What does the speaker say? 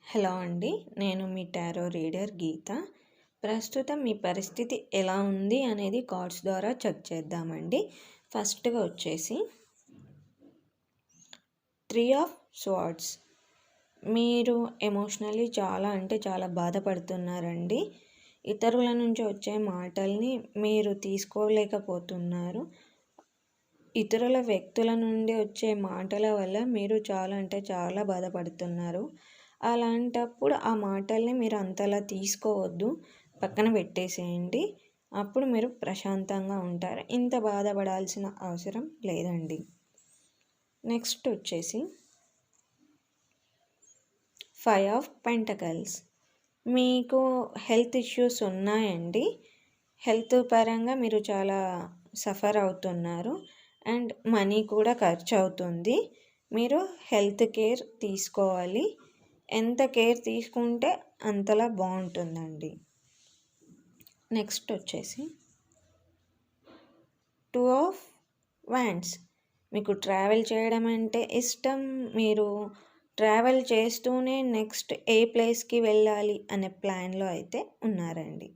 Hello అండి. నేను మీ tarot reader గీత. ప్రస్తుతం మీ పరిస్థితి ఎలా ఉంది అనేది కార్డ్స్ ద్వారా చెక్ చేద్దామండి. ఫస్ట్‌గా వచ్చేసి 3 ఆఫ్ స్వార్డ్స్. మీరు ఎమోషనల్లీ చాలా అంటే చాలా బాధపడుతున్నారండి. ఇతరుల నుంచి వచ్చే మాటల్ని మీరు తీసుకోలేకపోతున్నారు. ఇతరుల వ్యక్తుల నుండి వచ్చే మాటల వల్ల మీరు చాలా అంటే చాలా బాధపడుతున్నారు. అలాంటప్పుడు ఆ మాటల్ని మీరు అంతలా తీసుకోవద్దు. పక్కన పెట్టేసేయండి. అప్పుడు మీరు ప్రశాంతంగా ఉంటారు. ఇంత బాధపడాల్సిన అవసరం లేదండి. నెక్స్ట్ వచ్చేసి 5 ఆఫ్ పెంటకల్స్. మీకు హెల్త్ ఇష్యూస్ ఉన్నాయండి. హెల్త్ పరంగా మీరు చాలా సఫర్ అవుతున్నారు. అండ్ మనీ కూడా ఖర్చు అవుతుంది. మీరు హెల్త్ కేర్ తీసుకోవాలి. ఎంత కేర్ తీసుకుంటే అంతలా బాగుంటుందండి. నెక్స్ట్ వచ్చేసి 2 ఆఫ్ వ్యాండ్స్. మీకు ట్రావెల్ చేయడం అంటే ఇష్టం. మీరు ట్రావెల్ చేస్తూనే నెక్స్ట్ ఏ ప్లేస్కి వెళ్ళాలి అనే ప్లాన్లో అయితే ఉన్నారండి.